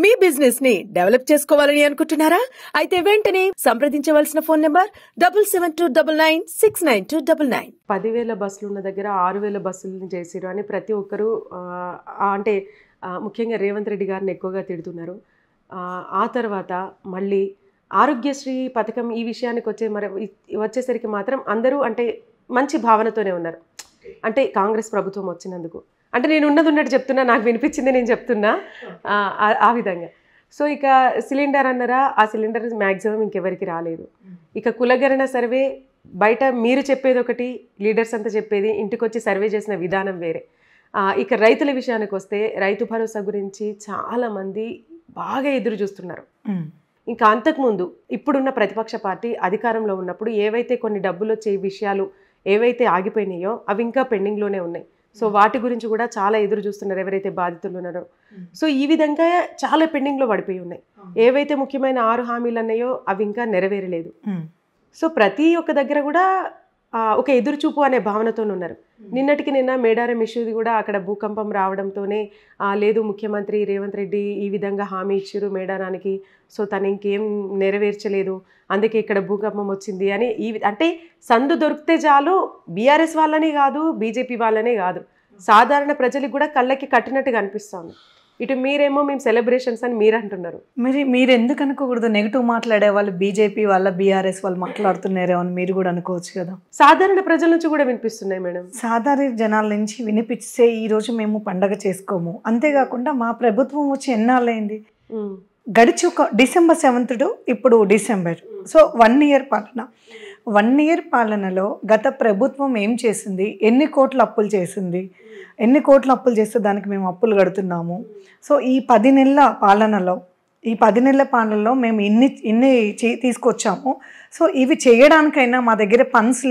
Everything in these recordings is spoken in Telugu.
మీ బిజినెస్ ని డెవలప్ చేసుకోవాలని అనుకుంటున్నారా? అయితే వెంటనే సంప్రదించవలసిన ఫోన్ నంబర్ 7729969299. 10,000 బస్సులు ఉన్న దగ్గర 6,000 బస్సులను చేసిరు అని ప్రతి ఒక్కరు అంటే ముఖ్యంగా రేవంత్ రెడ్డి గారిని ఎక్కువగా తిడుతున్నారు. ఆ తర్వాత మళ్ళీ ఆరోగ్యశ్రీ పథకం ఈ విషయానికి వచ్చేసరికి మాత్రం అందరూ అంటే మంచి భావనతోనే ఉన్నారు. అంటే కాంగ్రెస్ ప్రభుత్వం వచ్చినందుకు అంటే నేను ఉన్నట్టు చెప్తున్నా, నాకు వినిపించింది నేను చెప్తున్నా ఆ విధంగా. సో ఇక సిలిండర్ అన్నారా, ఆ సిలిండర్ మ్యాక్సిమం ఇంకెవరికి రాలేదు. ఇక కులగణన సర్వే బయట మీరు చెప్పేది ఒకటి, లీడర్స్ అంతా చెప్పేది, ఇంటికి వచ్చి సర్వే చేసిన విధానం వేరే. ఇక రైతుల విషయానికి వస్తే రైతు భరోసా గురించి చాలామంది బాగా ఎదురు చూస్తున్నారు. ఇంకా అంతకుముందు ఇప్పుడున్న ప్రతిపక్ష పార్టీ అధికారంలో ఉన్నప్పుడు ఏవైతే కొన్ని డబ్బులు వచ్చే విషయాలు ఏవైతే ఆగిపోయినాయో అవి ఇంకా పెండింగ్లోనే ఉన్నాయి. సో వాటి గురించి కూడా చాలా ఎదురు చూస్తున్నారు ఎవరైతే బాధితులు ఉన్నారో. సో ఈ విధంగా చాలా పెండింగ్లో పడిపోయి ఉన్నాయి. ఏవైతే ముఖ్యమైన 6 హామీలు అన్నాయో అవి ఇంకా నెరవేరలేదు. సో ప్రతి ఒక్క దగ్గర కూడా ఒక ఎదురుచూపు అనే భావనతో ఉన్నారు. నిన్నటికి నిన్న మేడారం ఇష్యూది కూడా అక్కడ భూకంపం రావడంతోనే లేదు ముఖ్యమంత్రి రేవంత్ రెడ్డి ఈ విధంగా హామీ ఇచ్చారు మేడారానికి, సో తను ఇంకేం నెరవేర్చలేదు, అందుకే ఇక్కడ భూకంపం వచ్చింది అని అంటే సందు దొరికితే చాలు బీఆర్ఎస్ వాళ్ళనే కాదు, బీజేపీ వాళ్ళనే కాదు, సాధారణ ప్రజలకు కూడా కళ్ళకి కట్టినట్టుగా అనిపిస్తుంది. ఇటు మీరేమో మేము సెలబ్రేషన్స్ అని మీరు అంటున్నారు. మీరు ఎందుకు అనుకోకూడదు? నెగిటివ్ మాట్లాడే వాళ్ళు బీజేపీ వాళ్ళ బీఆర్ఎస్ వాళ్ళు మాట్లాడుతున్నారేమో అని మీరు కూడా అనుకోవచ్చు కదా. సాధారణ ప్రజల నుంచి కూడా వినిపిస్తున్నాయి మేడం. సాధారణ జనాల నుంచి వినిపిస్తే ఈరోజు మేము పండగ చేసుకోము. అంతేకాకుండా మా ప్రభుత్వం వచ్చి ఎన్నాళ్ళైంది, గడిచి ఒక December 7th ఇప్పుడు డిసెంబర్. సో 1 year పాలన. 1 year పాలనలో గత ప్రభుత్వం ఏం చేసింది, ఎన్ని కోట్ల అప్పులు చేసింది, ఎన్ని కోట్ల అప్పులు చేస్తే దానికి మేము అప్పులు కడుతున్నాము. సో ఈ 10 నెలల పాలనలో మేము ఇన్ని తీసుకొచ్చాము. సో ఇవి చేయడానికైనా మా దగ్గర ఫండ్స్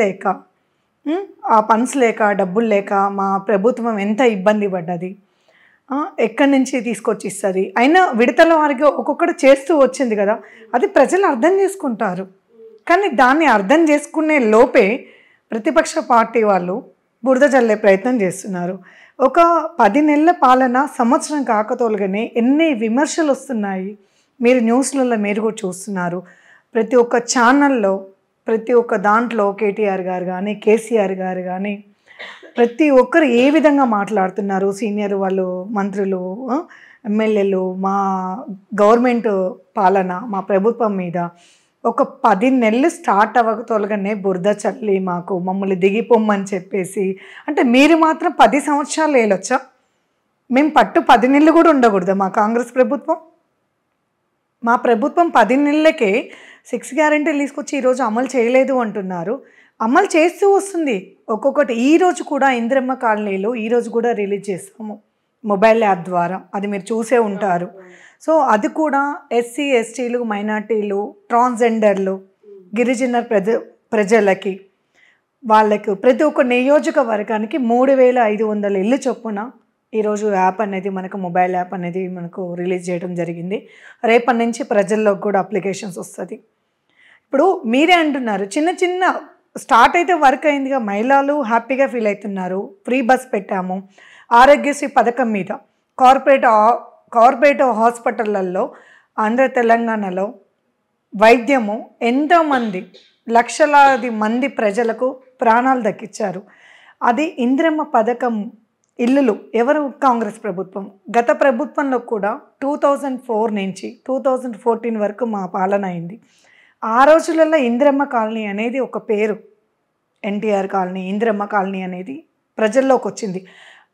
లేక డబ్బులు లేక మా ప్రభుత్వం ఎంత ఇబ్బంది పడ్డది, ఎక్కడి నుంచి తీసుకొచ్చి ఇస్తుంది. అయినా విడతల వారిగా ఒక్కొక్కటి చేస్తూ వచ్చింది కదా, అది ప్రజలు అర్థం చేసుకుంటారు. కానీ దాన్ని అర్థం చేసుకునే లోపే ప్రతిపక్ష పార్టీ వాళ్ళు బురద జల్లే ప్రయత్నం చేస్తున్నారు. ఒక 10 నెలల పాలన సంవత్సరం కాకతోలుగానే ఎన్ని విమర్శలు వస్తున్నాయి. మీరు న్యూస్లలో మీరు కూడా చూస్తున్నారు. ప్రతి ఒక్క ఛానల్లో ప్రతి ఒక్క దాంట్లో కేటీఆర్ గారు కానీ కేసీఆర్ గారు కానీ ప్రతి ఒక్కరు ఏ విధంగా మాట్లాడుతున్నారు. సీనియర్ వాళ్ళు, మంత్రులు, ఎమ్మెల్యేలు మా గవర్నమెంట్ పాలన, మా ప్రభుత్వం మీద ఒక 10 నెలలు స్టార్ట్ అవ్వకతోలుగానే బురద చల్లి మమ్మల్ని దిగిపోమ్మని చెప్పేసి, అంటే మీరు మాత్రం 10 సంవత్సరాలు ఏలొచ్చా? మేము 10 నెలలు కూడా ఉండకూడదు మా కాంగ్రెస్ ప్రభుత్వం? మా ప్రభుత్వం 10 నెలలకే 6 గ్యారెంటీలు తీసుకొచ్చి ఈరోజు అమలు చేయలేదు అంటున్నారు. అమలు చేస్తూ వస్తుంది ఒక్కొక్కటి. ఈరోజు కూడా ఇందిరమ్మ కాలనీలో ఈరోజు కూడా రిలీజ్ చేస్తాము మొబైల్ యాప్ ద్వారా, అది మీరు చూసే ఉంటారు. సో అది కూడా ఎస్సీ ఎస్టీలు, మైనార్టీలు, ట్రాన్స్జెండర్లు, గిరిజన ప్రజలకి వాళ్ళకి ప్రతి ఒక్క నియోజకవర్గానికి 3,500 ఇల్లు చొప్పున ఈరోజు యాప్ అనేది మనకు మొబైల్ యాప్ అనేది మనకు రిలీజ్ చేయడం జరిగింది. రేపటి నుంచి ప్రజల్లోకి కూడా అప్లికేషన్స్ వస్తుంది. ఇప్పుడు మీరే అంటున్నారు చిన్న స్టార్ట్ అయితే వర్క్ అయిందిగా, మహిళలు హ్యాపీగా ఫీల్ అవుతున్నారు. ఫ్రీ బస్ పెట్టాము, ఆరోగ్యశ్రీ పథకం మీద కార్పొరేట్ హాస్పిటళ్ళల్లో ఆంధ్ర తెలంగాణలో వైద్యము ఎంతోమంది లక్షలాది మంది ప్రజలకు ప్రాణాలు దక్కించారు. అది ఇందిరమ్మ పథకం ఇల్లులు ఎవరు? కాంగ్రెస్ ప్రభుత్వం. గత ప్రభుత్వంలో కూడా 2004 నుంచి 2014 వరకు మా పాలన అయింది. ఆ రోజులలో ఇందిరమ్మ కాలనీ అనేది ఒక పేరు, ఎన్టీఆర్ కాలనీ, ఇందిరమ్మ కాలనీ అనేది ప్రజల్లోకి వచ్చింది.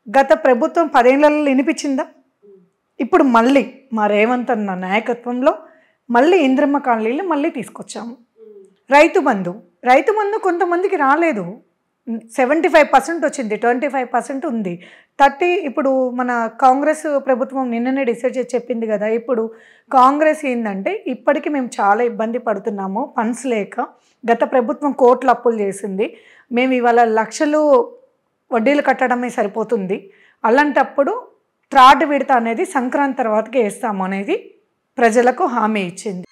గత ప్రభుత్వం 10 ఏళ్లలో వినిపించిందా? ఇప్పుడు మళ్ళీ మా రేవంత్ అన్న నాయకత్వంలో మళ్ళీ ఇందిరమ్మ కాలనీలు మళ్ళీ తీసుకొచ్చాము. రైతు బంధు కొంతమందికి రాలేదు, 75% వచ్చింది, 25% ఉంది, 30 ఇప్పుడు మన కాంగ్రెస్ ప్రభుత్వం నిన్ననే డిసైడ్ చేసి చెప్పింది కదా. ఇప్పుడు కాంగ్రెస్ ఏంటంటే ఇప్పటికీ మేము చాలా ఇబ్బంది పడుతున్నాము ఫండ్స్ లేక, గత ప్రభుత్వం కోట్ల అప్పులు చేసింది, మేము ఇవాళ లక్షలు వడ్డీలు కట్టడమే సరిపోతుంది, అలాంటప్పుడు థర్డ్ విడత అనేది సంక్రాంతి తర్వాతకి వేస్తాము అనేది ప్రజలకు హామీ ఇచ్చింది.